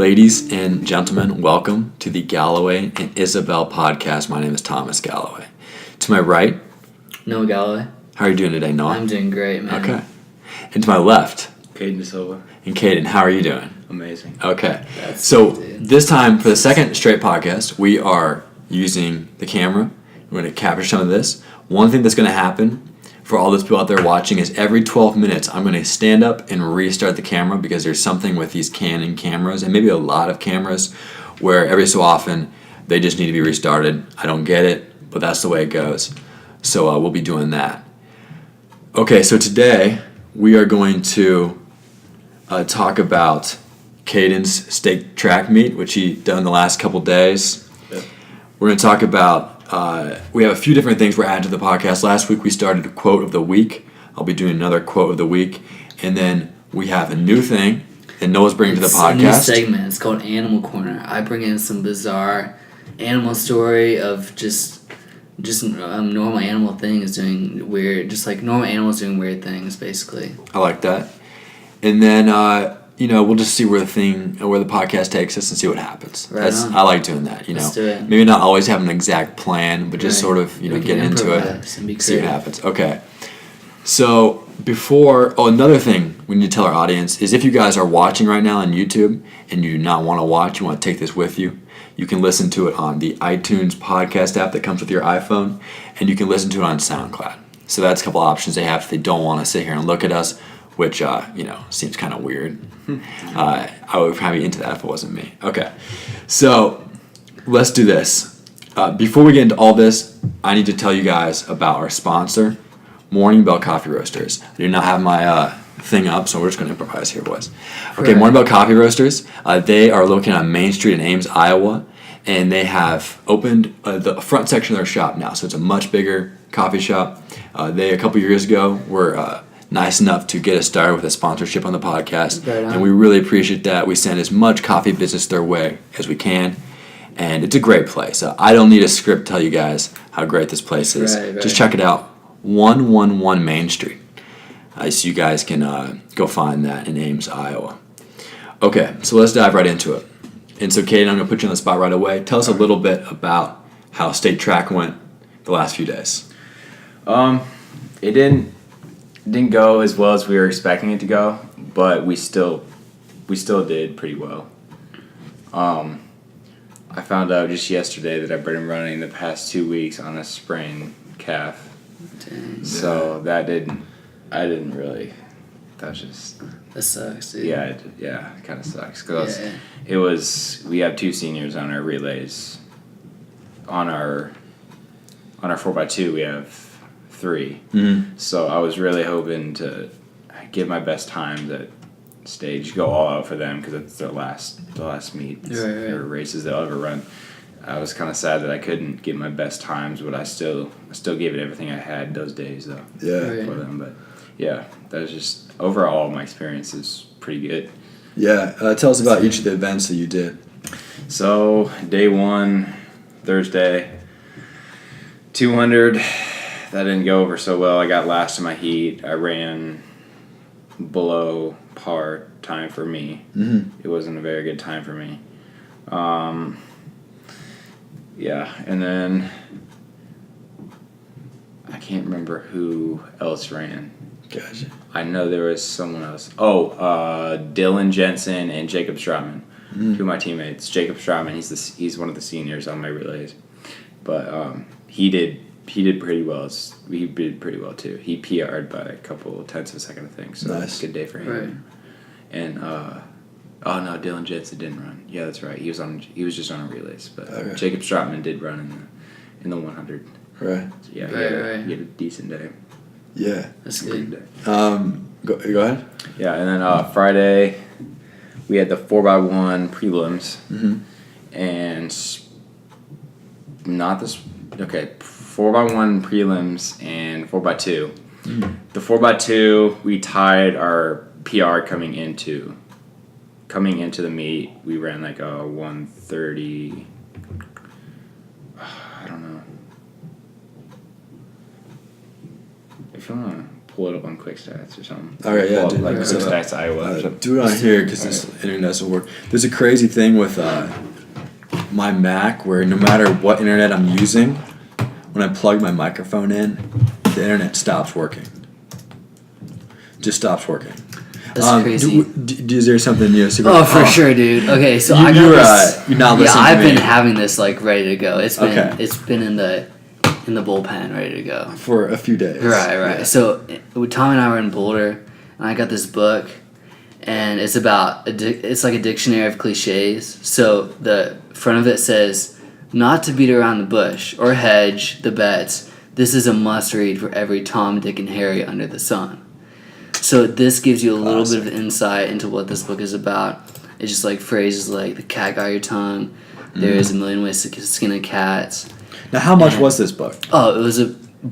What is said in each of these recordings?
Ladies and gentlemen, welcome to the Galloway and Isabel podcast. My name is Thomas Galloway. To my right, Noah Galloway. How are you doing today, Noah? I'm doing great, man. Okay. And to my left, Caeden Silva. and Caeden, how are you doing? Amazing. Okay. That's So good, dude. this time, for the second straight podcast, we are using the camera. We're going to capture some of this. One thing that's going to happen for all those people out there watching is every 12 minutes, I'm going to stand up and restart the camera because there's something with these Canon cameras, and maybe a lot of cameras, where every so often they just need to be restarted. I don't get it, but that's the way it goes. So we'll be doing that. Okay, so today we are going to talk about Caeden's stake track meet, which he done the last couple days. Yep. We're going to talk about, we have a few different things we're adding to the podcast. Last week we started a quote of the week. I'll be doing another quote of the week. And then we have a new thing that Noah's bringing to the podcast. It's a new segment. It's called Animal Corner. I bring in some bizarre animal story of just normal animal things doing weird, just like normal animals doing weird things, basically. I like that. And then, we'll just see where the podcast takes us and see what happens. Right on. I like doing that, Let's do it. Maybe not always have an exact plan, but just Right. sort of, We get can into improvise and be it, see what creative. happens. Okay. So another thing we need to tell our audience is if you guys are watching right now on YouTube and you do not want to watch, you want to take this with you, you can listen to it on the iTunes podcast app that comes with your iPhone, and you can listen to it on SoundCloud. So that's a couple options they have if they don't want to sit here and look at us, which, seems kind of weird. I would probably be into that if it wasn't me. Okay, so let's do this. Before we get into all this, I need to tell you guys about our sponsor, Morning Bell Coffee Roasters. I do not have my thing up, so we're just going to improvise here, boys. Okay, Right. Morning Bell Coffee Roasters. They are located on Main Street in Ames, Iowa, and they have opened the front section of their shop now, so it's a much bigger coffee shop. They, a couple years ago, were nice enough to get us started with a sponsorship on the podcast, Right on. and we really appreciate that. We send as much coffee business their way as we can, and it's a great place. I don't need a script to tell you guys how great this place is. Right. Just check it out, 111 Main Street. So you guys can go find that in Ames, Iowa. Okay, so let's dive right into it. And so, Caeden, I'm going to put you on the spot right away. Tell us a little bit about how state track went the last few days. It didn't go as well as we were expecting it to go, but we still did pretty well. I found out just yesterday that I've been running the past 2 weeks on a sprained calf. Dang. So I didn't really. That just. That sucks, dude. Yeah, it kind of sucks because Yeah. we have two seniors on our relays. On our 4x2 we have 3. Mm-hmm. So I was really hoping to give my best times at stage, go all out for them because it's the last meet Right. or races they'll ever run. I was kind of sad that I couldn't get my best times, but I still gave it everything I had those days though. Right. For them, but yeah, that was just overall my experience is pretty good. Yeah, tell us about each of the events that you did. So day 1, Thursday, 200. That didn't go over so well. I got last in my heat. I ran below par time for me. Mm-hmm. It wasn't a very good time for me. Yeah, and then I can't remember who else ran. Gotcha. I know there was someone else. Oh, Dylan Jensen and Jacob Stratman, two of my teammates. Jacob Stratman, he's one of the seniors on my relays, but he did pretty well. He did pretty well too. He PR'd by a couple tenths of a second, I think. So Nice. Good day for him. Right. And Dylan Jensen didn't run. Yeah, that's right. He was just on relays, but Okay. Jacob Stratman did run in the 100. Right. So yeah, Right. he had a decent day. Yeah. That's Good good. Go ahead. Yeah, and then Friday we had the 4x1 prelims, Mm-hmm. and not this. Okay, 4x1 prelims and 4x2. Mm-hmm. The 4x2 we tied our PR coming into the meet. We ran like a 130. I don't know. If you want to pull it up on Quick Stats or something. All right, yeah, Pull up, dude, like yeah. Quick Stats Iowa. Or something. Do it on here because this internet doesn't work. There's a crazy thing with my Mac where no matter what internet I'm using, when I plug my microphone in, the internet stops working. Just stops working. That's crazy. Is there something new? Oh, for sure, dude. Okay, so I got this. You're not listening I've to me been having this like ready to go. It's been Okay. it's been in the bullpen ready to go. for a few days. Right. Yeah. So Tom and I were in Boulder, and I got this book, and it's about it's like a dictionary of cliches. So the front of it says, "Not to beat around the bush or hedge the bets. This is a must read for every Tom, Dick, and Harry under the sun." So this gives you a little bit of insight into what this book is about. It's just like phrases like "the cat got your tongue," "there is a million ways to skin a cat." Now, how much was this book? Oh, it was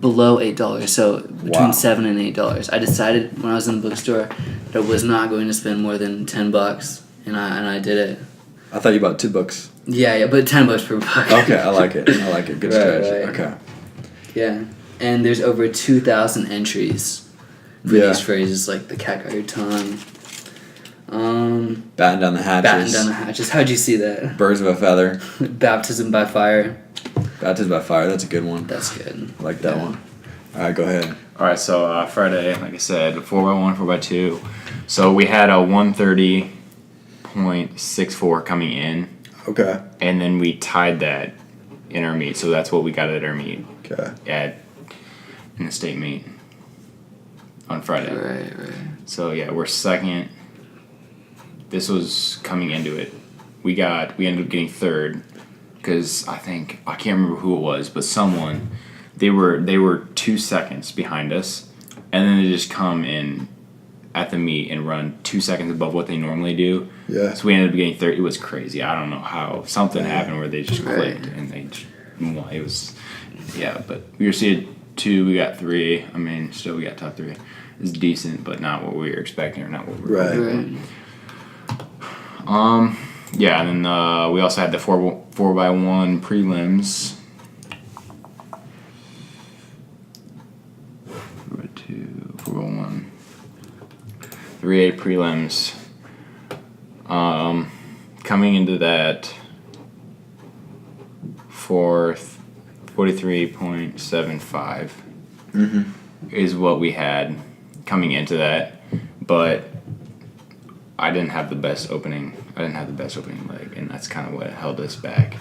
below $8, so between Wow. $7 and $8. I decided when I was in the bookstore that I was not going to spend more than $10, and I did it. I thought you bought 2 books. Yeah, but $10 per book. Okay, I like it. Good strategy. Right. Okay. Yeah, and there's over 2,000 entries for Yeah. these phrases like "the cat got your tongue." Batten down the hatches. Batten down the hatches. How'd you see that? Birds of a feather. Baptism by fire. Baptism by fire. That's a good one. That's good. I like that one. All right, go ahead. All right, so Friday, like I said, 4x1, 4x2. So we had a 130.64 coming in, Okay. and then we tied that in our meet. So that's what we got at our meet Okay. in the state meet on Friday. Right. So yeah, we're second. This was coming into it. We ended up getting third because I can't remember who it was, but someone they were 2 seconds behind us, and then they just come in at the meet and run 2 seconds above what they normally do. Yeah. So we ended up getting third. It was crazy. I don't know how something happened where they just clicked and they just won. It was but we were seeded 2. We got 3. I mean, still we got top 3. It's decent, but not what we were expecting or not what we were Right. Yeah, and then we also had the 4x1 prelims. 4x1. 3A prelims. Coming into that for 43.75 is what we had coming into that, but I didn't have the best opening leg, and that's kind of what held us back.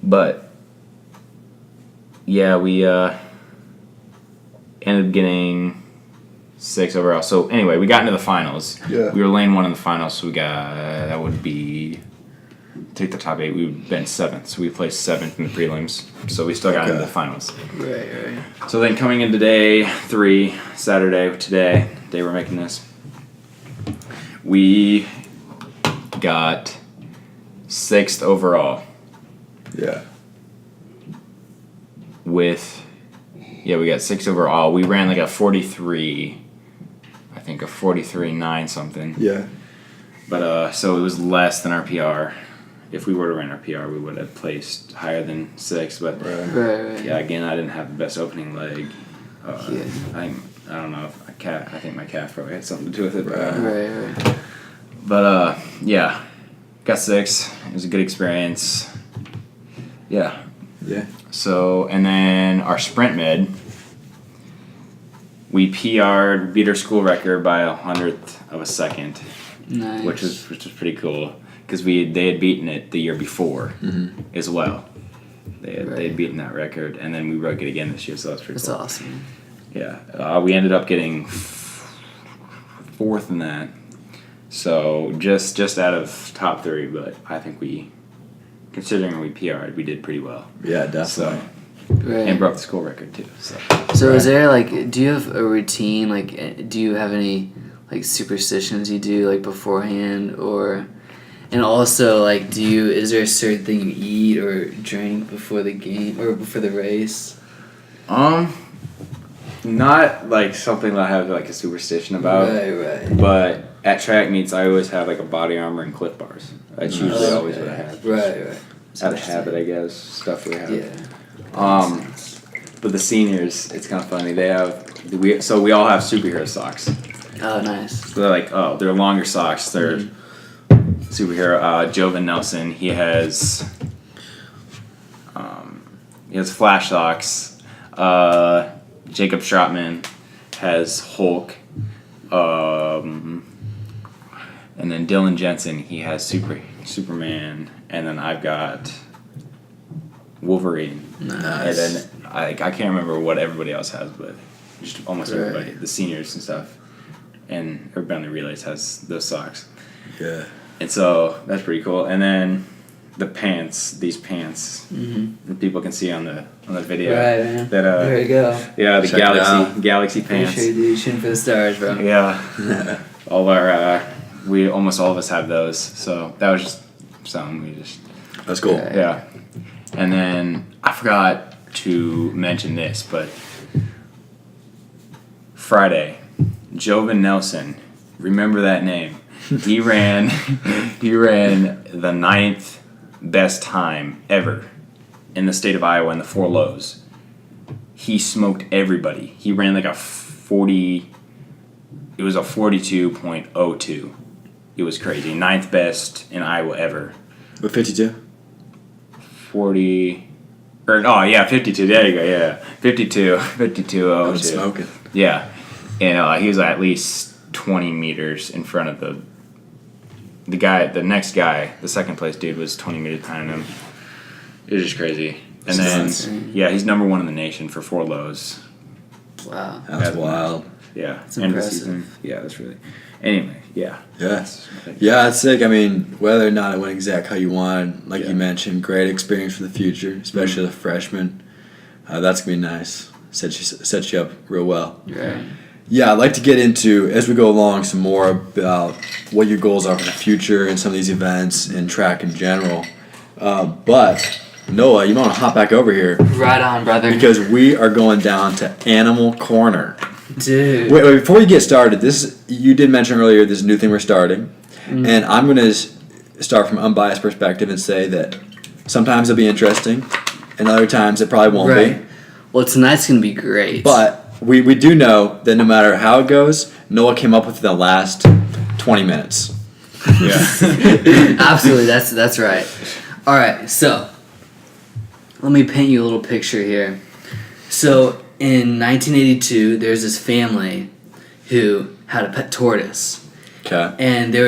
But yeah, we ended up getting 6 overall. So anyway, we got into the finals. Yeah. We were lane 1 in the finals, so we got that would be take the top 8. We've been 7th, so we placed 7th in the prelims. So we still got into the finals. Right. So then coming into day 3, Saturday, today we're making this. We got 6th overall Yeah. we got 6th overall. We ran like a 43, I think a 43.9 something. Yeah. But so it was less than our PR. If we were to run our PR, we would have placed higher than 6th. But Right. yeah, again, I didn't have the best opening leg. Yeah. I don't know if I think my calf probably had something to do with it. Right. But yeah, got 6. It was a good experience. Yeah. Yeah. So, and then our sprint mid, we PR'd, beat our school record by 100th of a second, Nice. which was pretty cool because they had beaten it the year before as well. They had beaten that record, and then we broke it again this year, so that's pretty That's cool. awesome. Yeah, we ended up getting 4th in that, so just out of top 3. But I think considering we PR'd, we did pretty well. Yeah, definitely. Right. And broke the school record too. So is there do you have a routine? Do you have any superstitions you do beforehand, and also is there a certain thing you eat or drink before the game or before the race? Not something that I have a superstition about. Right. But at track meets, I always have a body armor and Cliff bars. That's usually always what I have. Right. Out of habit, I guess. Stuff we have. Yeah. But the seniors, it's kind of funny. We all have superhero socks. Oh, nice. So they're like, they're longer socks. They're superhero. Joven Nelson, he has Flash socks. Jacob Stratman has Hulk. And then Dylan Jensen, he has Superman. And then I've got Wolverine. Nice. And then I can't remember what everybody else has, but just almost everybody, the seniors and stuff, and everybody on the relays has those socks. Yeah. And so that's pretty cool. And then these pants that people can see on the video. Right, man. There you go. Yeah, the Galaxy pants. Pretty sure you do. Shooting for the stars, bro. Yeah. Almost all of us have those. So that was just something That's cool. Yeah. And then I forgot to mention this, but Friday, Joven Nelson, remember that name. He ran the 9th best time ever in the state of Iowa in the 4 lows. He smoked everybody. He ran like it was a 42.02. It was crazy. 9th best in Iowa ever. What, 52? 52. There you go. Yeah, 52. I was smoking. Yeah, and he was at least 20 meters in front of the next guy. The second place dude was 20 meters behind him. It was just crazy. And then he's number 1 in the nation for 4 lows. Wow, that's wild. Yeah, that's end impressive. of the season. Yeah, that's really. Anyway, yeah. Yeah, it's sick. I mean, whether or not it went exact how you wanted, like you mentioned, great experience for the future, especially the freshman. That's going to be nice. Set you up real well. Right. Yeah, I'd like to get into, as we go along, some more about what your goals are for the future and some of these events and track in general. But, Noah, you want to hop back over here. Right on, brother. Because we are going down to Animal Corner. Dude. Wait, before you get started, you did mention earlier this new thing we're starting, and I'm going to start from an unbiased perspective and say that sometimes it'll be interesting, and other times it probably won't be. Well, tonight's going to be great. But we do know that no matter how it goes, Noah came up with the last 20 minutes. Yeah. Absolutely, that's right. All right, so let me paint you a little picture here. So in 1982, there's this family who had a pet tortoise. Okay. And they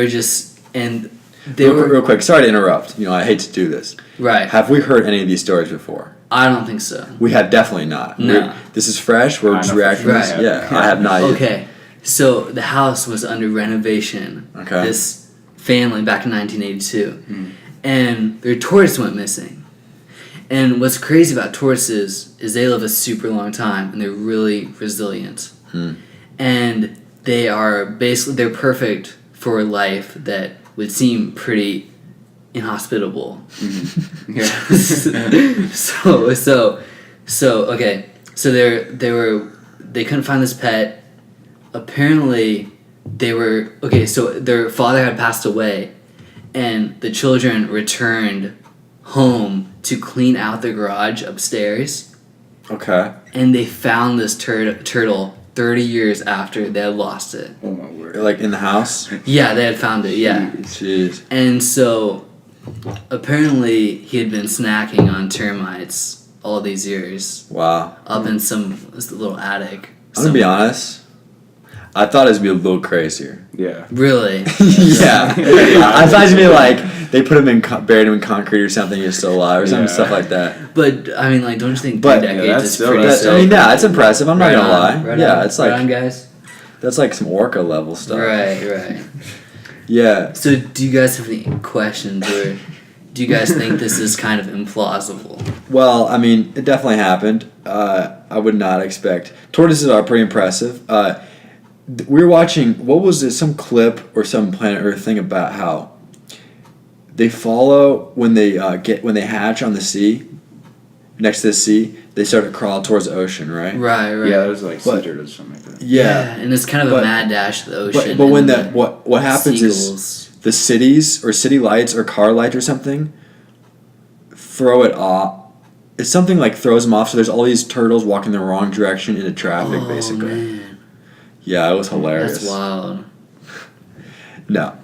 were Real quick, sorry to interrupt. I hate to do this. Right. Have we heard any of these stories before? I don't think so. We have definitely not. No. This is fresh. We're just reacting to this. Right. Yeah, I have not yet. Okay, so the house was under renovation. Okay. This family back in 1982. And their tortoise went missing. And what's crazy about tortoises is they live a super long time and they're really resilient. And they're perfect for a life that would seem pretty inhospitable. So they couldn't find this pet. Apparently so their father had passed away and the children returned home to clean out the garage upstairs. Okay. And they found this turtle 30 years after they had lost it. Oh my word. Like in the house? Yeah, they had found it, yeah. Jeez. And so apparently he had been snacking on termites all these years. Wow. Up in some little attic. I'm going to be honest. I thought it was going to be a little crazier. Yeah. Really? Yeah. I thought it was going to be like they put him buried him in concrete or something, he's still alive or something, stuff like that. But, I mean, like, don't you think 2 But- decades is still- pretty that's- sick? I mean, yeah, it's impressive. I'm not going to lie. Right Yeah, on. it's like, Right on, guys? that's like some orca level stuff. Right. Yeah. So do you guys have any questions or do you guys think this is kind of implausible? Well, I mean, it definitely happened. I would not expect. Tortoises are pretty impressive. We were watching, what was it, some clip or some Planet Earth thing about how they follow when they hatch on the sea, next to the sea, they start to crawl towards the ocean, right? Right. Yeah, there's like sea turtles or something like that. Yeah. And it's kind of a mad dash to the ocean. But when and what happens seagulls. is the cities or city lights or car lights or something throw it off it's something like throws him off. So there's all these turtles walking the wrong direction into traffic, basically. Man. Yeah, it was hilarious. That's wild. No.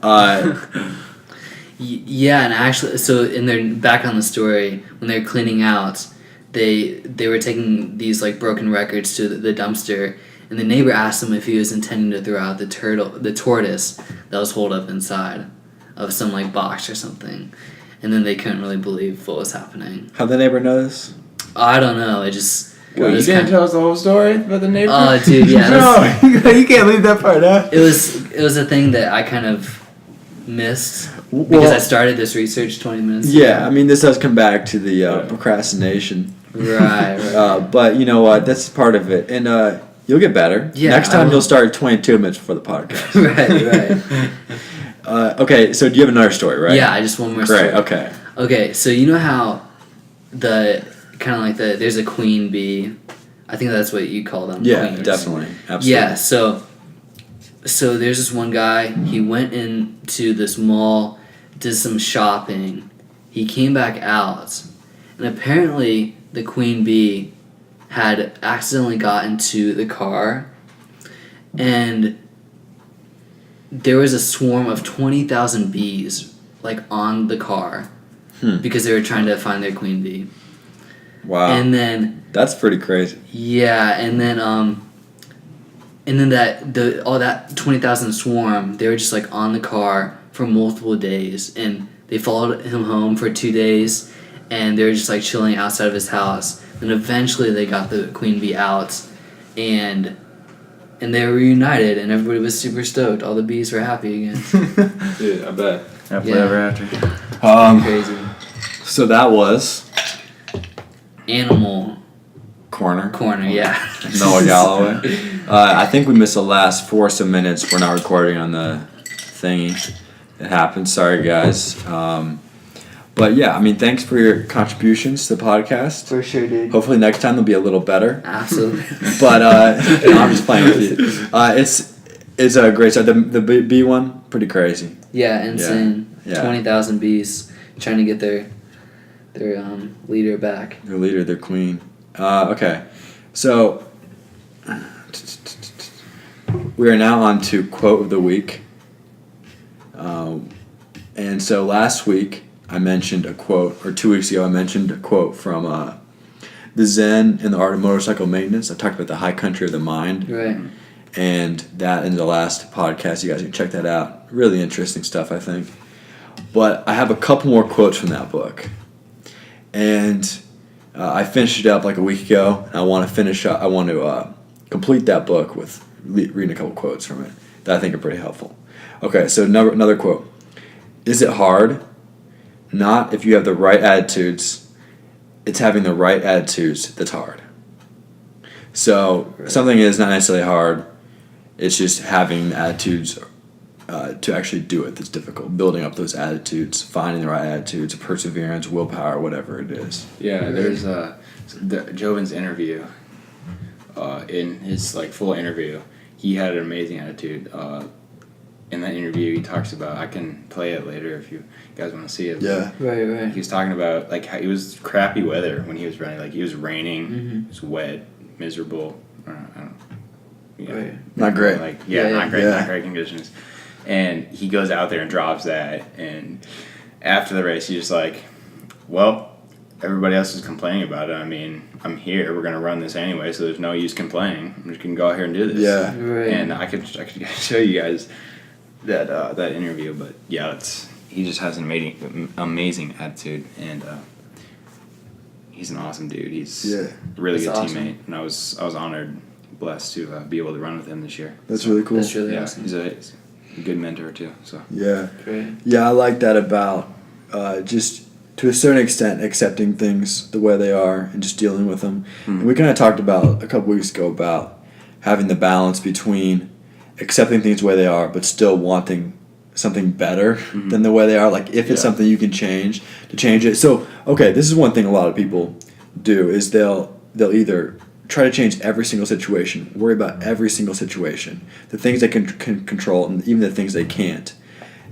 Yeah, and actually, so in their back on the story, when they're cleaning out, they were taking these like broken records to the dumpster, and the neighbor asked him if he was intending to throw out the tortoise that was holed up inside of some like box or something, and then they couldn't really believe what was happening. How'd the neighbor know this? I don't know. It just. Wait, you didn't tell us the whole story about the neighbor? Oh, dude, yeah. No, you can't leave that part out. It was a thing that I kind of missed because I started this research 20 minutes ago. Yeah, I mean, this does come back to the procrastination. Right. But you know what? That's part of it. And you'll get better. Yeah, Next time you'll start 22 minutes before the podcast. Right. Okay, so do you have another story, right? Yeah, I just one more story. Great, okay. Okay, so you know how there's a queen bee. I think that's what you call them. Yeah, queens. definitely. Absolutely. Yeah, so there's this one guy, he went into this mall, did some shopping, he came back out, and apparently the queen bee had accidentally got into the car, and there was a swarm of 20,000 bees like on the car because they were trying to find their queen bee. Wow. And then that's pretty crazy. Yeah, and then all that 20,000 swarm, they were just like on the car for multiple days, and they followed him home for 2 days, and they were just like chilling outside of his house. And eventually they got the queen bee out, and they were reunited, and everybody was super stoked. All the bees were happy again. Dude, I bet. Happily ever after. Crazy. So that was Animal Corner, yeah. Noah Galloway. I think we missed the last 4 or so minutes. We're not recording on the thingy. It happened. Sorry, guys. But yeah, I mean, thanks for your contributions to the podcast. For sure, dude. Hopefully next time they'll be a little better. Absolutely. But no, I'm just playing with you. It's a great start. The bee one, pretty crazy. Yeah, insane. Yeah. 20,000 bees trying to get their leader back. Their leader, their queen. Okay, so we are now on to quote of the week. And so last week I mentioned a quote, or 2 weeks ago I mentioned a quote from the Zen and the Art of Motorcycle Maintenance. I talked about the high country of the mind. Right. And that in the last podcast, you guys can check that out. Really interesting stuff, I think. But I have a couple more quotes from that book. And I finished it up like a week ago. And I want to complete that book with reading a couple quotes from it that I think are pretty helpful. Okay, so another quote. Is it hard? Not if you have the right attitudes. It's having the right attitudes that's hard. So something is not necessarily hard. It's just having the attitudes to actually do it that's difficult. Building up those attitudes, finding the right attitudes, perseverance, willpower, whatever it is. Yeah, there's Jovin's interview. In his full interview, he had an amazing attitude. In that interview, he talks about, I can play it later if you guys want to see it. Yeah. Right. He was talking about how it was crappy weather when he was running. It was raining, Mm-hmm. it was wet, miserable. I don't know. Yeah. Right. Not great. Not great conditions. And he goes out there and drops that. And after the race, he's just like, well, everybody else is complaining about it. I mean, I'm here. We're going to run this anyway, so there's no use complaining. I'm just going to go out here and do this. Yeah. Right. And I could show you guys that interview. But, yeah, he just has an amazing attitude. And he's an awesome dude. He's a really good teammate. And I was honored, blessed to be able to run with him this year. That's really cool. That's really awesome. He's a good mentor too. So Yeah. Great. Yeah, I like that about just to a certain extent accepting things the way they are and just dealing with them. Mm-hmm. And we kind of talked about a couple weeks ago about having the balance between accepting things the way they are but still wanting something better than the way they are. Like if it's something you can change, to change it. So, okay, this is one thing a lot of people do is they'll either try to change every single situation, worry about every single situation, the things they can control and even the things they can't.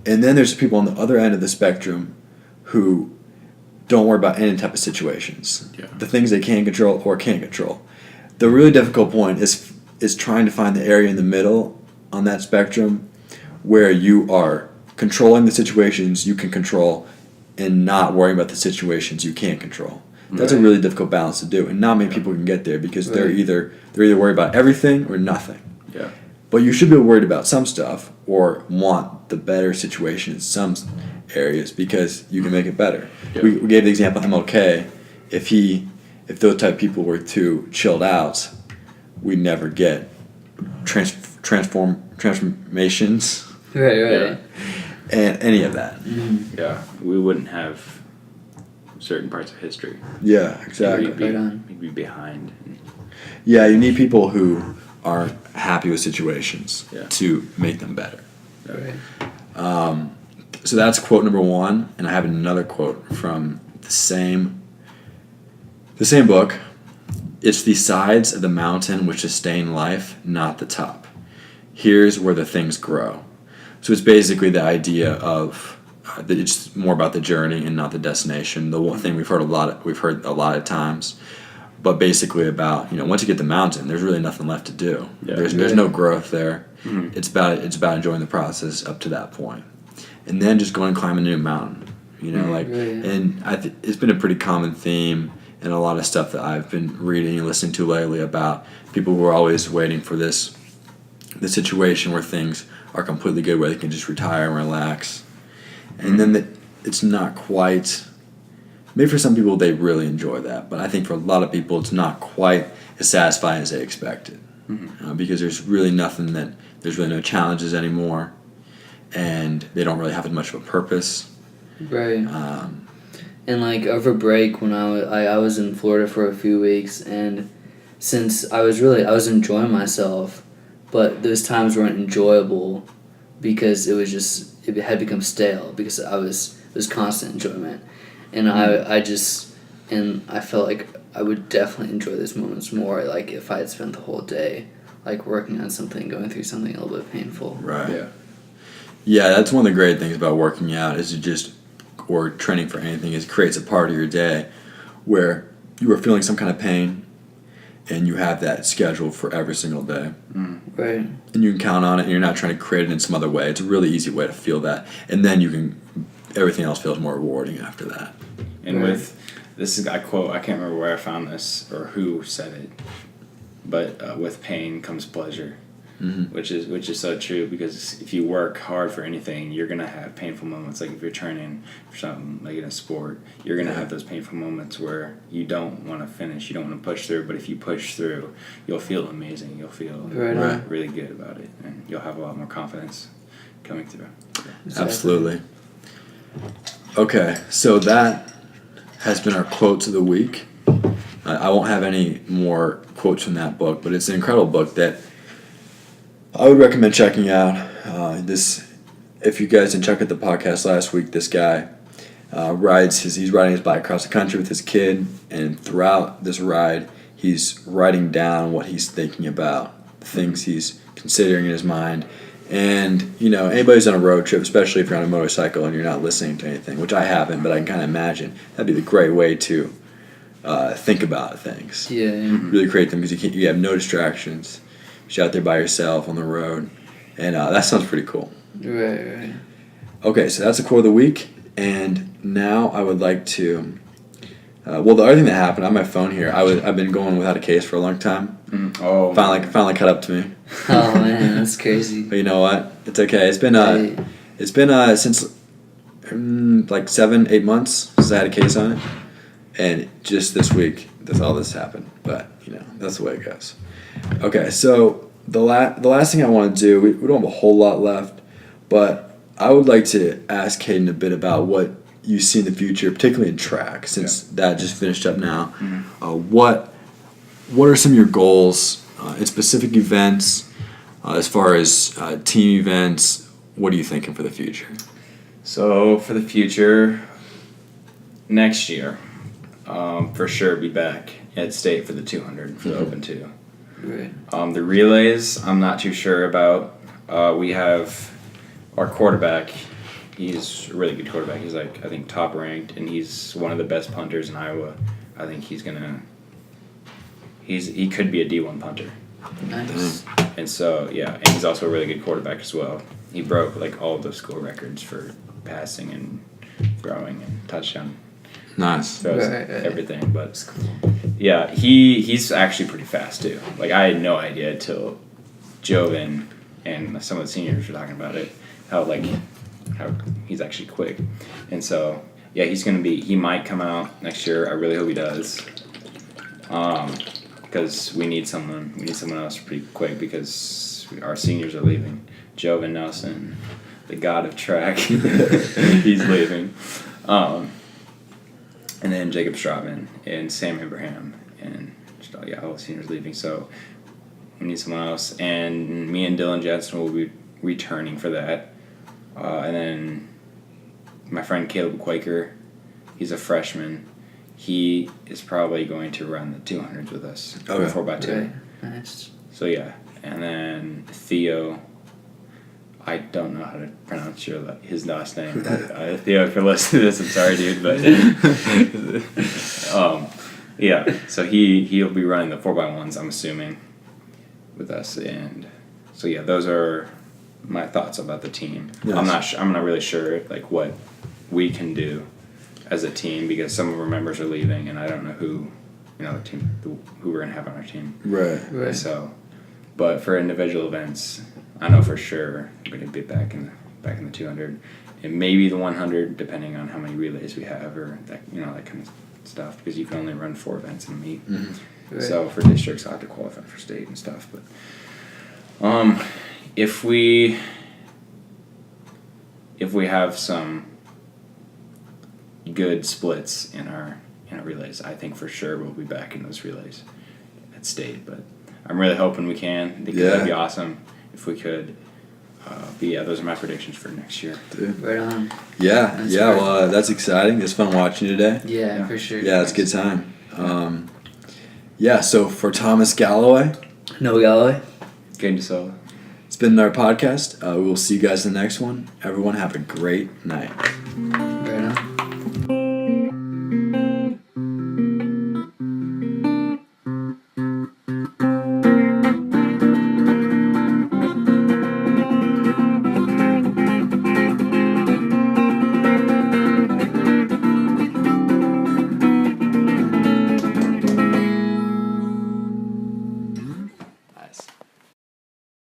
And then there's people on the other end of the spectrum who don't worry about any type of situations. Yeah. The things they can control or can't control. The really difficult point is trying to find the area in the middle on that spectrum where you are controlling the situations you can control and not worrying about the situations you can't control. That's a really difficult balance to do, and not many people can get there because they're either worried about everything or nothing. Yeah. But you should be worried about some stuff or want the better situation in some areas because you can make it better. Yeah. We gave the example of MLK. If those type of people were too chilled out, we'd never get transformations Right. and any of that. Yeah. We wouldn't have certain parts of history. Yeah, exactly. We'd be behind. Yeah, you need people who are happy with situations to make them better. Right. So that's quote number 1, and I have another quote from the same book. It's the sides of the mountain which sustain life, not the top. Here's where the things grow. So it's basically the idea of that it's more about the journey and not the destination. The one thing we've heard a lot of times, but basically about once you get the mountain, there's really nothing left to do. Yeah. There's no growth there. Mm-hmm. It's about enjoying the process up to that point, and then just going and climbing a new mountain. And it's been a pretty common theme in a lot of stuff that I've been reading and listening to lately about people who are always waiting for the situation where things are completely good, where they can just retire and relax. And then it's not quite, maybe for some people they really enjoy that, but I think for a lot of people it's not quite as satisfying as they expected. Because there's really there's really no challenges anymore, and they don't really have as much of a purpose. Right. And over break when I was in Florida for a few weeks, and since I was enjoying myself, but those times weren't enjoyable because it had become stale because it was constant enjoyment, and I felt like I would definitely enjoy those moments more if I had spent the whole day working on something, going through something a little bit painful. Right. Yeah, that's one of the great things about working out or training for anything is it creates a part of your day where you are feeling some kind of pain and you have that scheduled for every single day. Right. And you can count on it and you're not trying to create it in some other way. It's a really easy way to feel that. And then everything else feels more rewarding after that. And this is a quote, I can't remember where I found this or who said it, but with pain comes pleasure. Which is so true, because if you work hard for anything, you're gonna have painful moments. Like if you're training for something like in a sport, you're gonna have those painful moments where you don't want to finish, you don't want to push through. But if you push through, you'll feel amazing. You'll feel really good about it, and you'll have a lot more confidence coming through. Exactly. Absolutely. Okay, so that has been our quotes of the week. I won't have any more quotes from that book, but it's an incredible book that I would recommend checking out. If you guys didn't check out the podcast last week, this guy he's riding his bike across the country with his kid, and throughout this ride, he's writing down what he's thinking about, the things he's considering in his mind. And, anybody's on a road trip, especially if you're on a motorcycle and you're not listening to anything, which I haven't, but I can kind of imagine, that'd be the great way to think about things. Yeah. Really create them, because you have no distractions. You're out there by yourself on the road, and that sounds pretty cool. Right. Okay, so that's the quote of the week, and now I would like to. The other thing that happened on my phone here, I've been going without a case for a long time. Oh. Finally caught up to me. Oh man, that's crazy. But you know what? It's okay. It's been since 7-8 months since I had a case on it, and just this week all this happened. But that's the way it goes. Okay, so the last thing I want to do, we don't have a whole lot left, but I would like to ask Caeden a bit about what you see in the future, particularly in track, since that just finished up now. What are some of your goals in specific events, as far as team events? What are you thinking for the future? So for the future, next year, for sure be back at state for the 200 for the Open 2. Right. The relays, I'm not too sure about. We have our quarterback. he's a really good quarterback. He's like, I think, top ranked, and he's one of the best punters in Iowa. I think he could be a D1 punter. Nice. And so, yeah, and he's also a really good quarterback as well. He broke like all of the school records for passing and throwing and touchdown. Nice. Throws Right. everything, but That's cool. yeah, he's actually pretty fast too. Like I had no idea till Joven and some of the seniors were talking about it, how he's actually quick. And so yeah, he might come out next year. I really hope he does. Because we need someone else pretty quick because our seniors are leaving. Joven Nelson, the god of track, he's leaving. And then Jacob Stratman and Sam Abraham and all the seniors leaving. So we need someone else. And me and Dylan Jensen will be returning for that. And then my friend Caleb Quaker, he's a freshman. He is probably going to run the 200s with us. Okay. 4x2. Right. Nice. So yeah. And then Theo. I don't know how to pronounce his last name. But, Theo, if you're listening to this, I'm sorry, dude. But yeah, so he'll be running the 4x1s, I'm assuming, with us. And so yeah, those are my thoughts about the team. Yes. I'm not really sure like what we can do as a team because some of our members are leaving, and I don't know who we're gonna have on our team. Right. So, but for individual events, I know for sure I'm going to be back in the 200, and maybe the 100, depending on how many relays we have or that kind of stuff. Because you can only run 4 events in a meet. Mm-hmm. Right. So for districts, I have to qualify for state and stuff. But if we have some good splits in our relays, I think for sure we'll be back in those relays at state. But I'm really hoping we can. Because that'd be awesome if we could. But yeah, those are my predictions for next year. Dude. Right on. Yeah, That's yeah. great. Well, that's exciting. It's fun watching you today. Yeah, for sure. Yeah, it's a good time. Yeah. So for Thomas Galloway, No Galloway. Caeden to Silva. it's been our podcast. We will see you guys in the next one. Everyone have a great night.